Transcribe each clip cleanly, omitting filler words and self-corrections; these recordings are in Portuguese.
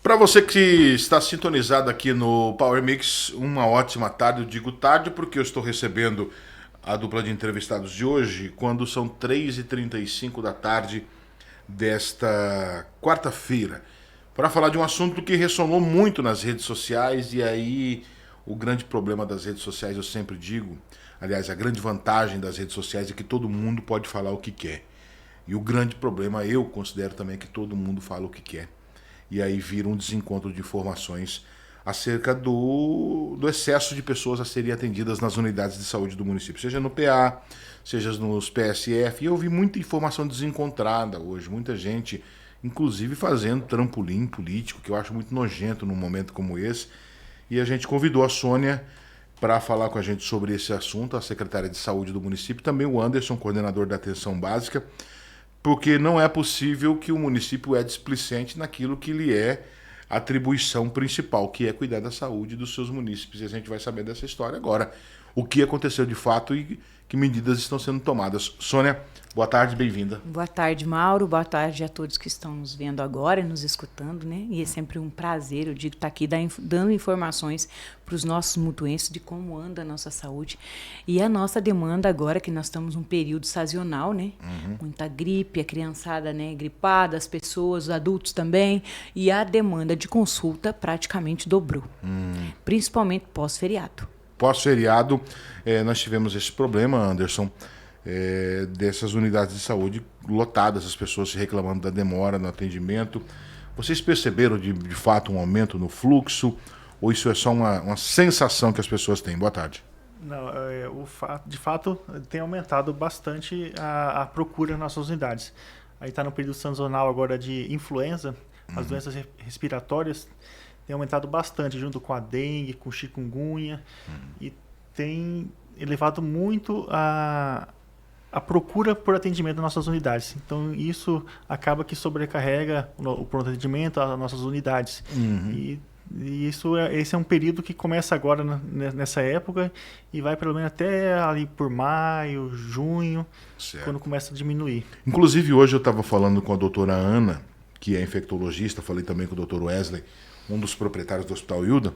Para você que está sintonizado aqui no Power Mix, uma ótima tarde. Eu digo tarde porque eu estou recebendo a dupla de entrevistados de hoje quando são 3h35 da tarde desta quarta-feira, para falar de um assunto que ressonou muito nas redes sociais. E aí o grande problema das redes sociais, eu sempre digo, aliás, a grande vantagem das redes sociais é que todo mundo pode falar o que quer. E o grande problema, eu considero também, é que todo mundo fala o que quer. E aí vira um desencontro de informações acerca do excesso de pessoas a serem atendidas nas unidades de saúde do município, seja no PA, seja nos PSF. E eu vi muita informação desencontrada hoje, muita gente, inclusive fazendo trampolim político, que eu acho muito nojento num momento como esse. E a gente convidou a Sônia para falar com a gente sobre esse assunto, a secretária de saúde do município, também o Anderson, coordenador da atenção básica, porque não é possível que o município é displicente naquilo que lhe é a atribuição principal, que é cuidar da saúde dos seus munícipes. E a gente vai saber dessa história agora. O que aconteceu de fato e que medidas estão sendo tomadas. Sônia, boa tarde, bem-vinda. Boa tarde, Mauro. Boa tarde a todos que estão nos vendo agora, nos escutando, né? E é sempre um prazer, eu digo, estar aqui dando informações para os nossos mutuenses de como anda a nossa saúde. E a nossa demanda agora, que nós estamos num período sazonal, né? Muita gripe, a criançada, né, gripada, as pessoas, os adultos também. E a demanda de consulta praticamente dobrou, principalmente pós-feriado. Pós-feriado, nós tivemos esse problema, Anderson, dessas unidades de saúde lotadas, as pessoas reclamando da demora no atendimento. Vocês perceberam de fato um aumento no fluxo? Ou isso é só uma sensação que as pessoas têm? Boa tarde. Não, de fato tem aumentado bastante a procura nas nossas unidades. Aí está no período sazonal agora de influenza, as doenças respiratórias tem aumentado bastante, junto com a dengue, com chikungunya, e tem elevado muito a procura por atendimento nas nossas unidades. Então, isso acaba que sobrecarrega o pronto atendimento, as nossas unidades. E esse é um período que começa agora nessa época e vai pelo menos até ali por maio, junho, certo, quando começa a diminuir. Inclusive, hoje eu estava falando com a doutora Ana, que é infectologista, falei também com o doutor Wesley, um dos proprietários do Hospital Hilda,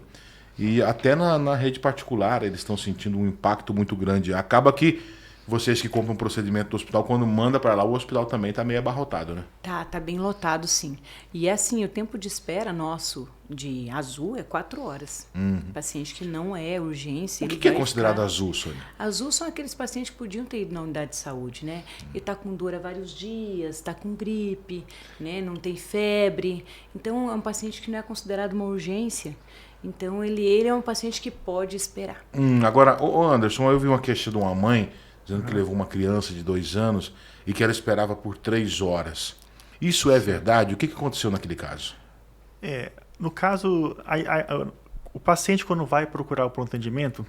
e até na rede particular eles estão sentindo um impacto muito grande. Acaba que vocês que compram um procedimento do hospital, quando manda para lá, o hospital também está meio abarrotado, né? Tá bem lotado, sim. E assim, o tempo de espera nosso de azul é 4 horas. Paciente que não é urgência. O que é considerado azul, Sônia? Azul são aqueles pacientes que podiam ter ido na unidade de saúde, né? E tá com dor há vários dias, tá com gripe, né? Não tem febre. Então, é um paciente que não é considerado uma urgência. Então, ele é um paciente que pode esperar. Agora, Anderson, eu vi uma queixa de uma mãe dizendo que levou uma criança de 2 anos e que ela esperava por 3 horas. Isso é verdade? O que aconteceu naquele caso? No caso, o paciente, quando vai procurar o pronto atendimento,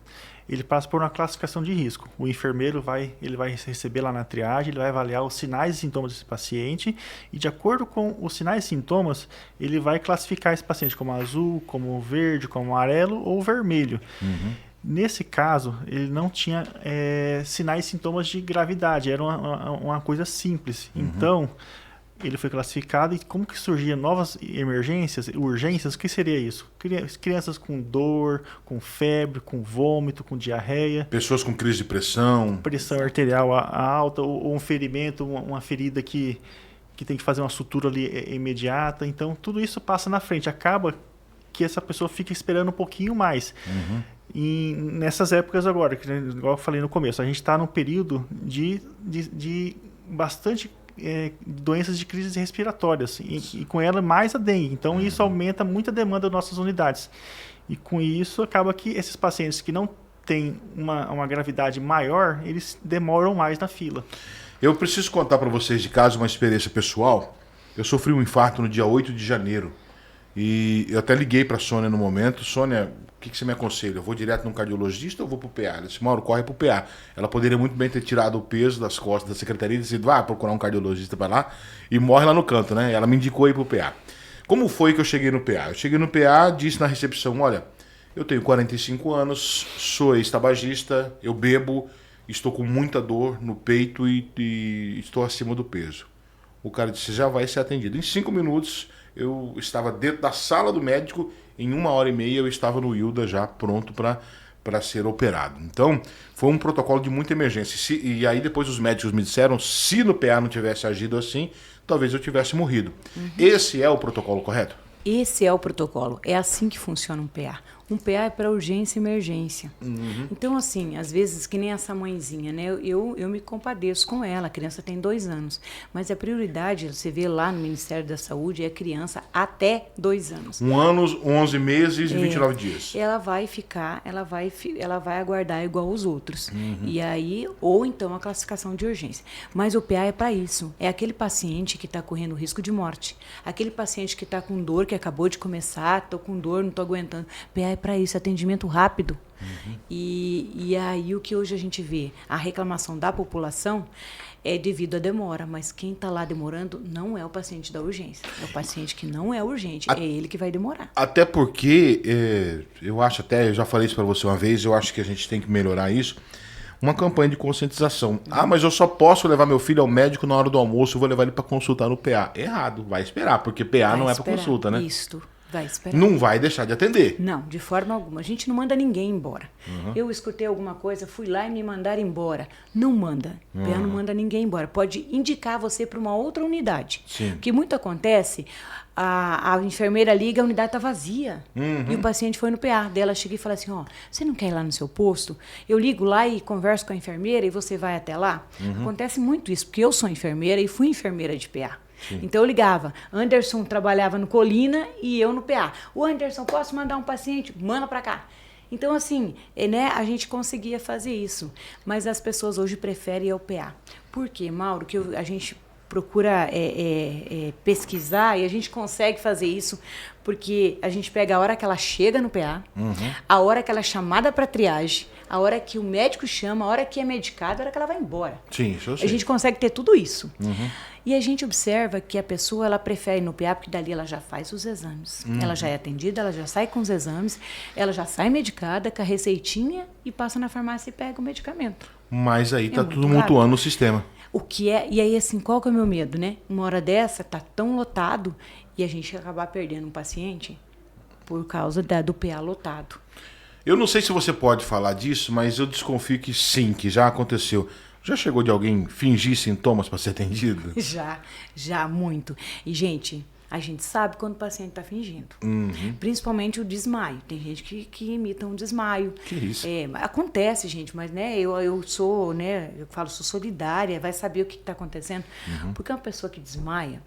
ele passa por uma classificação de risco. O enfermeiro ele vai receber lá na triagem, ele vai avaliar os sinais e sintomas desse paciente e, de acordo com os sinais e sintomas, ele vai classificar esse paciente como azul, como verde, como amarelo ou vermelho. Nesse caso, ele não tinha sinais e sintomas de gravidade, era uma coisa simples. Então, ele foi classificado. E como que surgiam novas emergências, urgências? O que seria isso? Crianças com dor, com febre, com vômito, com diarreia. Pessoas com crise de pressão. Pressão arterial alta, ou um ferimento, uma ferida que tem que fazer uma sutura ali imediata. Então, tudo isso passa na frente. Acaba que essa pessoa fica esperando um pouquinho mais. E nessas épocas agora, igual eu falei no começo, a gente está num período de bastante doenças de crises respiratórias e com ela mais a dengue. Então isso aumenta muito a demanda das nossas unidades. E com isso acaba que esses pacientes que não têm uma gravidade maior, eles demoram mais na fila. Eu preciso contar para vocês de caso uma experiência pessoal. Eu sofri um infarto no dia 8 de janeiro. E eu até liguei para a Sônia no momento. Sônia, o que você me aconselha? Eu vou direto num cardiologista ou vou para o PA? Ela disse, Mauro, corre para o PA. Ela poderia muito bem ter tirado o peso das costas da secretaria e decidido, vai procurar um cardiologista para lá e morre lá no canto, né? Ela me indicou ir para o PA. Como foi que eu cheguei no PA? Eu cheguei no PA, disse na recepção, olha, eu tenho 45 anos, sou ex-tabagista, eu bebo, estou com muita dor no peito e estou acima do peso. O cara disse, já vai ser atendido. Em 5 minutos... eu estava dentro da sala do médico, em 1h30 eu estava no Hilda já pronto para ser operado. Então, foi um protocolo de muita emergência. E aí depois os médicos me disseram, se no PA não tivesse agido assim, talvez eu tivesse morrido. Esse é o protocolo correto? Esse é o protocolo. É assim que funciona um PA. Um PA é para urgência e emergência. Então, assim, às vezes, que nem essa mãezinha, né? Eu me compadeço com ela. A criança tem 2 anos. Mas a prioridade, você vê lá no Ministério da Saúde, é a criança até 2 anos. 1 ano, 11 meses e 29 dias. Ela vai ficar, ela vai aguardar igual os outros. E aí, ou então a classificação de urgência. Mas o PA é para isso. É aquele paciente que está correndo risco de morte. Aquele paciente que está com dor, que acabou de começar, estou com dor, não estou aguentando. PA é para isso, atendimento rápido. E aí o que hoje a gente vê, a reclamação da população é devido à demora, mas quem está lá demorando não é o paciente da urgência, é o paciente que não é urgente, é ele que vai demorar. Até porque, eu já falei isso para você uma vez, eu acho que a gente tem que melhorar isso, uma campanha de conscientização. Mas eu só posso levar meu filho ao médico na hora do almoço, eu vou levar ele para consultar no PA. Errado, vai esperar, porque PA não é para consulta, né? Isso. Vai esperar. Não vai deixar de atender. Não, de forma alguma. A gente não manda ninguém embora. Eu escutei alguma coisa, fui lá e me mandaram embora. Não manda. O PA não manda ninguém embora. Pode indicar você para uma outra unidade. Sim. O que muito acontece, a enfermeira liga, a unidade está vazia. E o paciente foi no PA. Daí ela chega e fala assim, você não quer ir lá no seu posto? Eu ligo lá e converso com a enfermeira e você vai até lá? Acontece muito isso, porque eu sou enfermeira e fui enfermeira de PA. Sim. Então eu ligava, Anderson trabalhava no Colina e eu no PA. O Anderson, posso mandar um paciente? Manda para cá. Então assim, né, a gente conseguia fazer isso, mas as pessoas hoje preferem ir ao PA. Por quê, Mauro? Que a gente procura pesquisar e a gente consegue fazer isso porque a gente pega a hora que ela chega no PA, a hora que ela é chamada para triagem, a hora que o médico chama, a hora que é medicada, a hora que ela vai embora. Sim, isso eu sei. A gente consegue ter tudo isso. E a gente observa que a pessoa ela prefere ir no PA porque dali ela já faz os exames. Ela já é atendida, ela já sai com os exames, ela já sai medicada com a receitinha e passa na farmácia e pega o medicamento. Mas aí tá tudo mutuando o sistema. O que é, e aí assim, qual que é o meu medo, né? Uma hora dessa tá tão lotado e a gente acabar perdendo um paciente por causa do PA lotado. Eu não sei se você pode falar disso, mas eu desconfio que sim, que já aconteceu. Já chegou de alguém fingir sintomas para ser atendido? Já, muito. E, gente, a gente sabe quando o paciente está fingindo. Principalmente o desmaio. Tem gente que imita um desmaio. Que isso? Acontece, gente, mas né, eu sou, né, eu falo, sou solidária, vai saber o que está acontecendo. Porque uma pessoa que desmaia,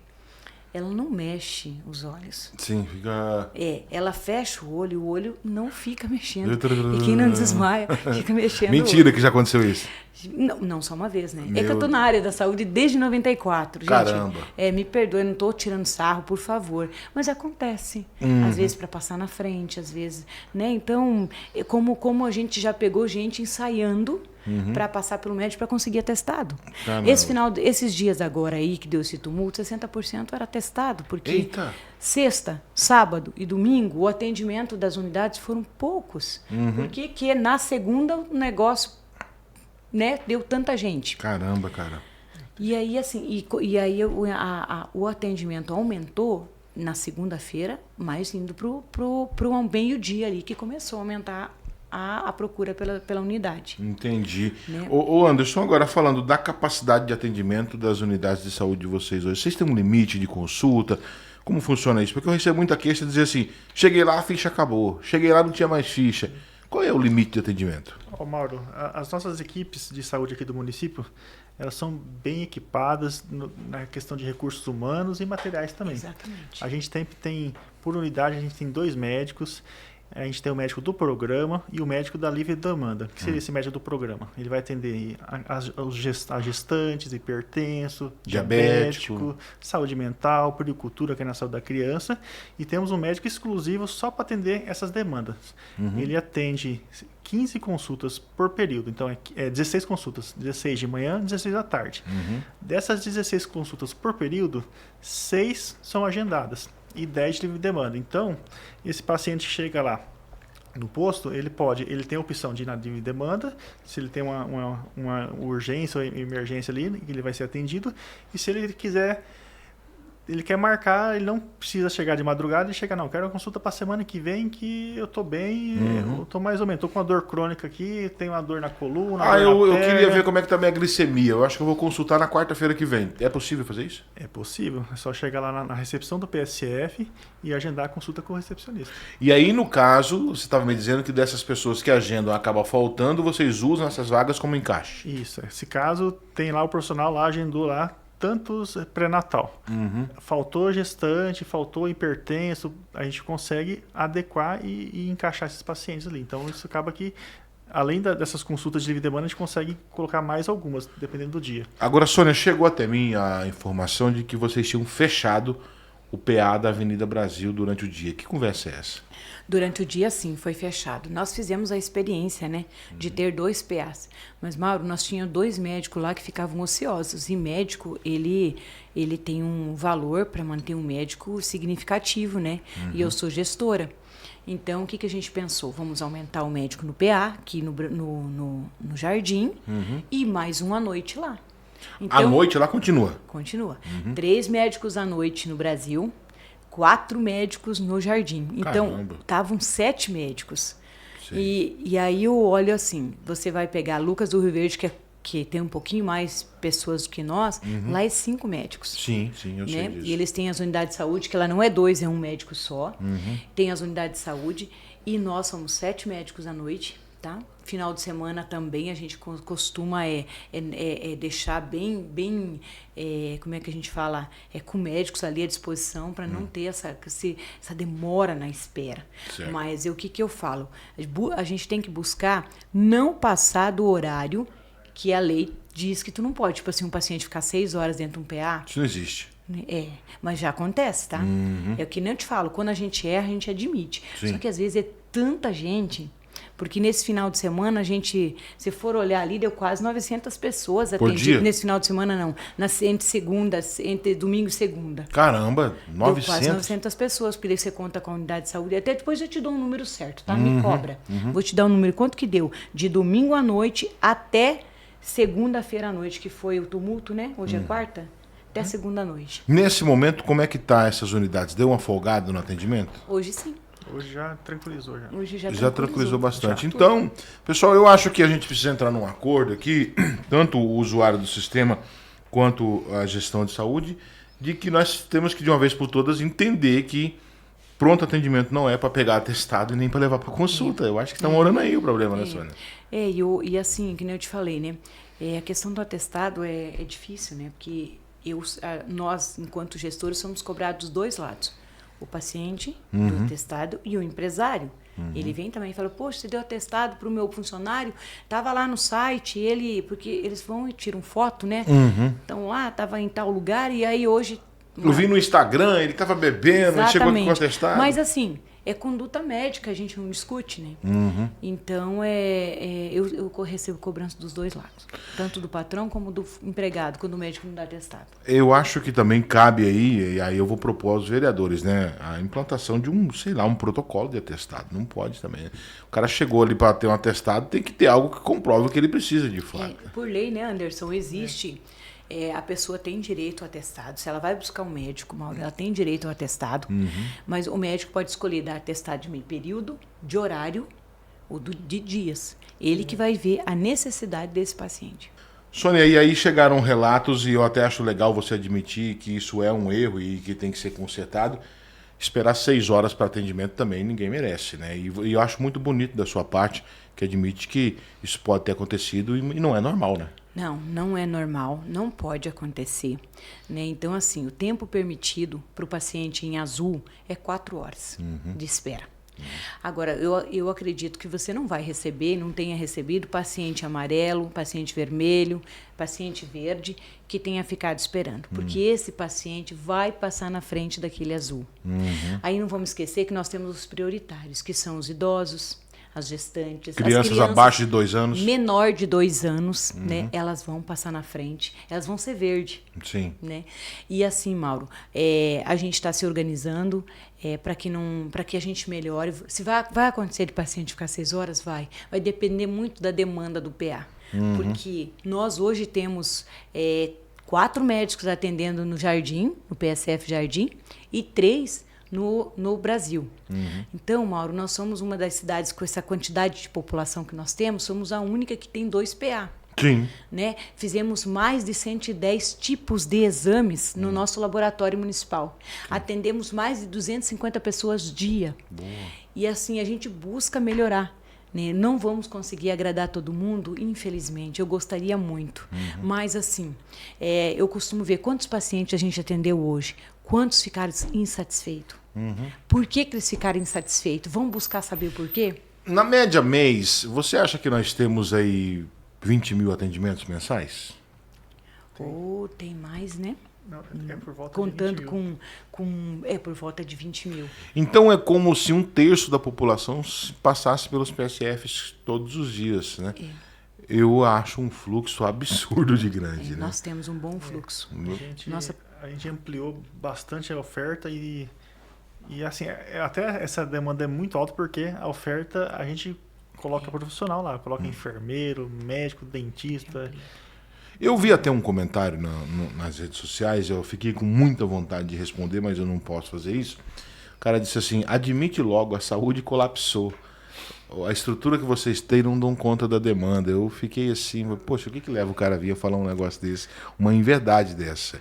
ela não mexe os olhos. Sim, fica... ela fecha o olho não fica mexendo. E quem não desmaia, fica mexendo. Mentira que já aconteceu isso. Não só uma vez, né? É que eu tô na área da saúde desde 94. Gente, caramba. Me perdoe, não tô tirando sarro, por favor. Mas acontece. Às vezes para passar na frente, às vezes, né? Então, como a gente já pegou gente ensaiando para passar pelo médico para conseguir atestado. Caramba. Esses dias agora aí que deu esse tumulto, 60% era atestado, porque Eita. Sexta, sábado e domingo o atendimento das unidades foram poucos. Porque que na segunda o negócio, né, deu tanta gente. Caramba, cara. E aí, assim, o atendimento aumentou na segunda-feira, mas indo pro meio-dia ali, que começou a aumentar a procura pela unidade. Entendi. Né? Ô Anderson, agora falando da capacidade de atendimento das unidades de saúde de vocês hoje, vocês têm um limite de consulta? Como funciona isso? Porque eu recebo muita queixa de dizer assim, cheguei lá, a ficha acabou. Cheguei lá, não tinha mais ficha. Qual é o limite de atendimento? Mauro, as nossas equipes de saúde aqui do município, elas são bem equipadas na questão de recursos humanos e materiais também. Exatamente. A gente tem, por unidade, a gente tem 2 médicos. A gente tem o médico do programa e o médico da livre demanda, que seria esse médico do programa. Ele vai atender as gestantes, hipertenso, diabético, saúde mental, puericultura, que é na saúde da criança. E temos um médico exclusivo só para atender essas demandas. Ele atende 15 consultas por período, então é 16 consultas, 16 de manhã, 16 da tarde. Dessas 16 consultas por período, 6 são agendadas e 10 de livre demanda. Então, esse paciente chega lá no posto, ele tem a opção de ir na livre demanda, se ele tem uma urgência ou emergência ali, ele vai ser atendido, e se ele quiser ele quer marcar, ele não precisa chegar de madrugada e chegar, não, quero uma consulta para semana que vem que eu tô bem, eu tô mais ou menos, tô com uma dor crônica aqui, tenho uma dor na coluna, eu queria ver como é que tá a minha glicemia, eu acho que eu vou consultar na quarta-feira que vem. É possível fazer isso? É possível, é só chegar lá na recepção do PSF e agendar a consulta com o recepcionista. E aí, no caso, você estava me dizendo que dessas pessoas que agendam acaba faltando, vocês usam essas vagas como encaixe. Isso, esse caso tem lá o profissional lá, agendou lá, tantos pré-natal. Faltou gestante, faltou hipertenso, a gente consegue adequar e encaixar esses pacientes ali. Então isso acaba que, além dessas consultas de livre demanda, a gente consegue colocar mais algumas, dependendo do dia. Agora, Sônia, chegou até mim a informação de que vocês tinham fechado o PA da Avenida Brasil durante o dia. Que conversa é essa? Durante o dia, sim, foi fechado. Nós fizemos a experiência, né, de ter 2 PAs. Mas, Mauro, nós tínhamos 2 médicos lá que ficavam ociosos. E médico, ele tem um valor para manter um médico significativo, né? E eu sou gestora. Então, o que a gente pensou? Vamos aumentar o médico no PA, aqui no Jardim, e mais um à noite lá. Então, à noite lá continua? Continua. 3 médicos à noite no Brasil, 4 médicos no Jardim. Então, estavam 7 médicos. E aí eu olho assim, você vai pegar Lucas do Rio Verde, que tem um pouquinho mais pessoas do que nós, lá é 5 médicos. Sim, eu sei disso. E eles têm as unidades de saúde, que ela não é 2, é um médico só. Tem as unidades de saúde. E nós somos 7 médicos à noite, tá? Final de semana também a gente costuma deixar bem como é que a gente fala? Com médicos ali à disposição para não ter essa demora na espera. Certo. Mas o que eu falo? A gente tem que buscar não passar do horário que a lei diz que tu não pode. Tipo assim, um paciente ficar 6 horas dentro de um PA. Isso não existe. Mas já acontece, tá? É o que nem eu te falo, quando a gente erra, a gente admite. Sim. Só que às vezes é tanta gente, porque nesse final de semana se for olhar ali, deu quase 900 pessoas atendidas. Nesse final de semana não, entre domingo e segunda. Caramba, 900? Deu quase 900 pessoas, porque daí você conta com a unidade de saúde. Até depois eu te dou um número certo, tá? Me cobra. Vou te dar um número, quanto que deu? De domingo à noite até segunda-feira à noite, que foi o tumulto, né? Hoje é quarta. Até segunda à noite. Nesse momento, como é que tá essas unidades? Deu uma folgada no atendimento? Hoje sim. Hoje já tranquilizou. Hoje já tranquilizou bastante. Então, pessoal, eu acho que a gente precisa entrar num acordo aqui, tanto o usuário do sistema quanto a gestão de saúde, de que nós temos que, de uma vez por todas, entender que pronto atendimento não é para pegar atestado e nem para levar para consulta. Eu acho que está morando aí o problema, né, Sônia? E assim, que nem eu te falei, né? A questão do atestado é difícil, né? Porque nós, enquanto gestores, somos cobrados dos 2 lados. O paciente do atestado e o empresário. Ele vem também e fala, poxa, você deu atestado para o meu funcionário, estava lá no site, porque eles vão e tiram foto, né? Então lá, estava em tal lugar e aí hoje... Eu vi no Instagram, ele estava bebendo, ele chegou aqui com atestado. Mas assim, é conduta médica, a gente não discute, né? Então, eu recebo cobrança dos 2 lados. Tanto do patrão como do empregado, quando o médico não dá atestado. Eu acho que também cabe aí, e aí eu vou propor aos vereadores, né? A implantação de um protocolo de atestado. Não pode também, né? O cara chegou ali para ter um atestado, tem que ter algo que comprove que ele precisa de fato. Por lei, né, Anderson, existe... a pessoa tem direito ao atestado. Se ela vai buscar um médico, Mauro, ela tem direito ao atestado, mas o médico pode escolher dar atestado de meio período, de horário ou de dias. Ele que vai ver a necessidade desse paciente. Sônia, e aí chegaram relatos, e eu até acho legal você admitir que isso é um erro e que tem que ser consertado. Esperar 6 horas para atendimento também ninguém merece, né? E eu acho muito bonito da sua parte que admite que isso pode ter acontecido e não é normal, né? Não é normal, não pode acontecer, né? Então, assim, o tempo permitido para o paciente em azul é 4 horas de espera. Agora, eu acredito que você não vai receber, não tenha recebido paciente amarelo, paciente vermelho, paciente verde, que tenha ficado esperando. Porque esse paciente vai passar na frente daquele azul. Aí não vamos esquecer que nós temos os prioritários, que são os idosos, as gestantes, crianças abaixo de 2 anos. Menor de 2 anos, né? Elas vão passar na frente, elas vão ser verde. Sim. Né? E assim, Mauro, a gente está se organizando para que a gente melhore. Se vai acontecer de paciente ficar 6 horas, vai depender muito da demanda do PA. Porque nós hoje temos 4 médicos atendendo no Jardim, no PSF Jardim, e 3 no Brasil. Então, Mauro, nós somos uma das cidades com essa quantidade de população que nós temos, somos a única que tem 2 PA. Sim. Né? Fizemos mais de 110 tipos de exames no nosso laboratório municipal. Atendemos mais de 250 pessoas dia. Boa. E assim, a gente busca melhorar. Né? Não vamos conseguir agradar todo mundo, infelizmente. Eu gostaria muito. Mas assim, eu costumo ver quantos pacientes a gente atendeu hoje. Quantos ficaram insatisfeitos? Por que eles ficaram insatisfeitos? Vamos buscar saber o porquê? Na média mês, você acha que nós temos aí 20 mil atendimentos mensais? Ou tem mais, né? Não, é por volta Contando de 20 mil. com por volta de 20 mil. Então é como se 1/3 da população passasse pelos PSFs todos os dias, né? Eu acho um fluxo absurdo de grande, né? Nós temos um bom fluxo. A gente ampliou bastante a oferta e assim, até essa demanda é muito alta porque a oferta a gente coloca profissional lá, coloca enfermeiro, médico, dentista. Eu vi até um comentário nas redes sociais, eu fiquei com muita vontade de responder, mas eu não posso fazer isso. O cara disse assim, admite logo, a saúde colapsou. A estrutura que vocês têm não dão conta da demanda. Eu fiquei assim, poxa, o que leva o cara a vir a falar um negócio desse? Uma inverdade dessa.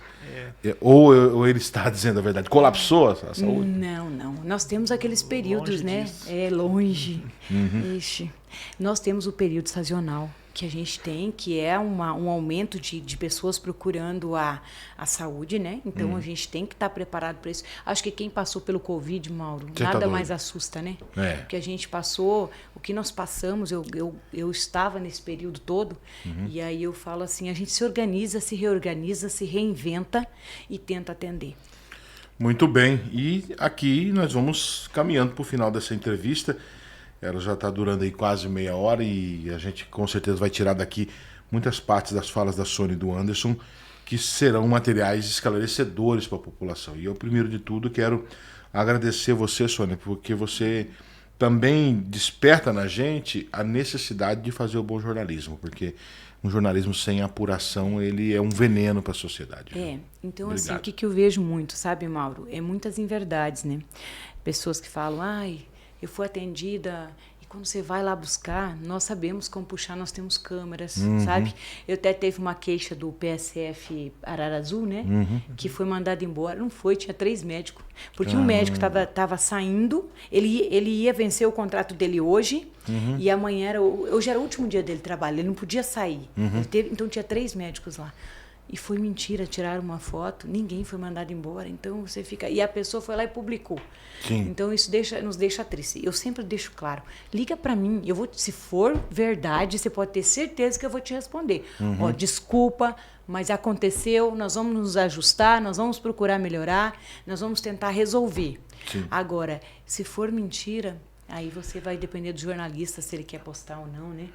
Ou ele está dizendo a verdade. Colapsou a saúde? Não. Nós temos aqueles períodos, Longe né? disso. Longe. Ixi. Nós temos o período sazonal que a gente tem, que é um aumento de pessoas procurando a saúde, né? Então a gente tem que estar preparado para isso. Acho que quem passou pelo Covid, Mauro, nada mais assusta, né? O que a gente passou, o que nós passamos, eu estava nesse período todo, e aí eu falo assim, a gente se organiza, se reorganiza, se reinventa e tenta atender. Muito bem. E aqui nós vamos caminhando para o final dessa entrevista. Ela já está durando aí quase meia hora e a gente com certeza vai tirar daqui muitas partes das falas da Sônia e do Anderson que serão materiais esclarecedores para a população. E eu, primeiro de tudo, quero agradecer você, Sônia, porque você também desperta na gente a necessidade de fazer o bom jornalismo, porque um jornalismo sem apuração, ele é um veneno para a sociedade. Então Obrigado. assim, o que eu vejo muito, sabe, Mauro? Muitas inverdades, né? Pessoas que falam, eu fui atendida, e quando você vai lá buscar, nós sabemos como puxar, nós temos câmeras, sabe? Eu até teve uma queixa do PSF Ararazu, né? Que foi mandado embora. Não foi, tinha 3 médicos. Porque um médico estava saindo, ele ia vencer o contrato dele hoje, e amanhã hoje era o último dia dele de trabalho, ele não podia sair. Então tinha 3 médicos lá. E foi mentira, tiraram uma foto, ninguém foi mandado embora, então você fica... E a pessoa foi lá e publicou. Sim. Então isso nos deixa triste. Eu sempre deixo claro, liga para mim, se for verdade, você pode ter certeza que eu vou te responder. Desculpa, mas aconteceu, nós vamos nos ajustar, nós vamos procurar melhorar, nós vamos tentar resolver. Sim. Agora, se for mentira... Aí você vai depender do jornalista se ele quer postar ou não, né?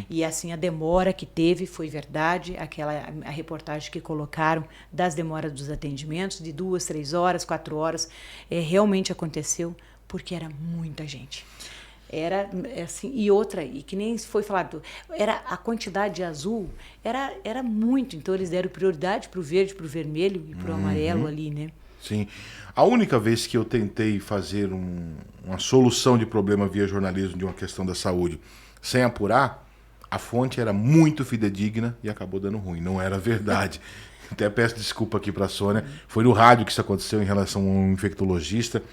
E assim, a demora que teve foi verdade, a reportagem que colocaram das demoras dos atendimentos, de 2, 3 horas, 4 horas, realmente aconteceu, porque era muita gente. Era assim, e que nem foi falado, a quantidade de azul era muito, então eles deram prioridade para o verde, para o vermelho e para o amarelo ali, né? Sim. A única vez que eu tentei fazer uma solução de problema via jornalismo de uma questão da saúde sem apurar, a fonte era muito fidedigna e acabou dando ruim. Não era verdade. Até peço desculpa aqui para a Sônia. Foi no rádio que isso aconteceu em relação a um infectologista.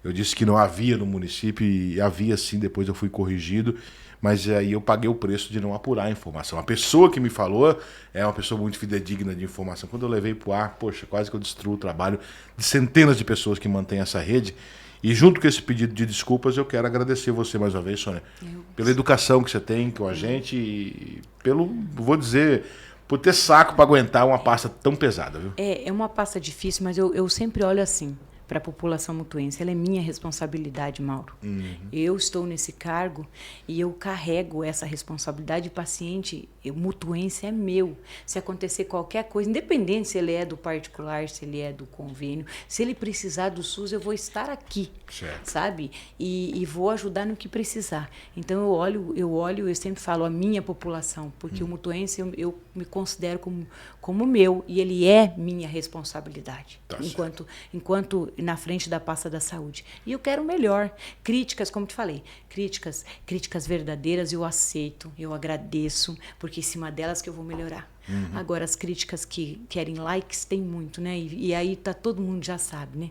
Eu disse que não havia no município e havia sim, depois eu fui corrigido. Mas aí eu paguei o preço de não apurar a informação. A pessoa que me falou é uma pessoa muito fidedigna de informação. Quando eu levei para o ar, poxa, quase que eu destruo o trabalho de centenas de pessoas que mantêm essa rede. E junto com esse pedido de desculpas, eu quero agradecer você mais uma vez, Sônia, pela educação que você tem com a gente e vou dizer, por ter saco para aguentar uma pasta tão pesada, viu? É uma pasta difícil, mas eu sempre olho assim, para a população mutuense, ela é minha responsabilidade, Mauro. Eu estou nesse cargo e eu carrego essa responsabilidade. O paciente mutuense é meu. Se acontecer qualquer coisa, independente se ele é do particular, se ele é do convênio, se ele precisar do SUS, eu vou estar aqui, sabe? E vou ajudar no que precisar. Então eu sempre falo a minha população, porque o mutuense eu me considero como meu e ele é minha responsabilidade, enquanto na frente da pasta da saúde. E eu quero o melhor. Críticas, como te falei, críticas verdadeiras eu aceito, eu agradeço, porque em cima delas que eu vou melhorar. Agora, as críticas que querem likes, tem muito, né? E aí todo mundo já sabe, né?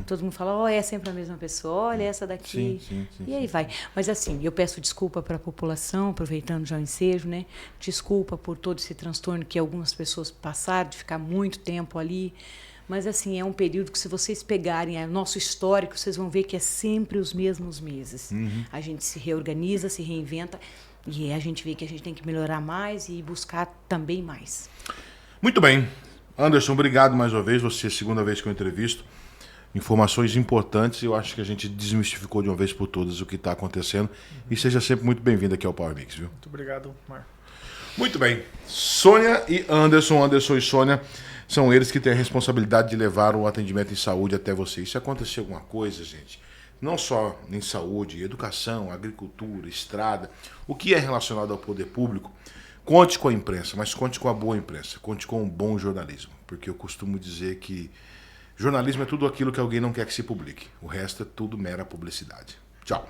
Todo mundo fala, é sempre a mesma pessoa, olha essa daqui. Sim, e aí vai. Mas assim, eu peço desculpa para a população, aproveitando já o ensejo, né? Desculpa por todo esse transtorno que algumas pessoas passaram, de ficar muito tempo ali. Mas assim, é um período que, se vocês pegarem o nosso histórico, vocês vão ver que é sempre os mesmos meses. A gente se reorganiza, se reinventa. E a gente vê que a gente tem que melhorar mais e buscar também mais. Muito bem. Anderson, obrigado mais uma vez. Você é a segunda vez que eu entrevisto. Informações importantes. Eu acho que a gente desmistificou de uma vez por todas o que está acontecendo. E seja sempre muito bem-vindo aqui ao Power Mix, viu? Muito obrigado, Marco. Muito bem. Sônia e Anderson e Sônia, são eles que têm a responsabilidade de levar o atendimento em saúde até vocês. Se acontecer alguma coisa, gente, não só em saúde, educação, agricultura, estrada, o que é relacionado ao poder público, conte com a imprensa, mas conte com a boa imprensa, conte com um bom jornalismo, porque eu costumo dizer que jornalismo é tudo aquilo que alguém não quer que se publique, o resto é tudo mera publicidade. Tchau.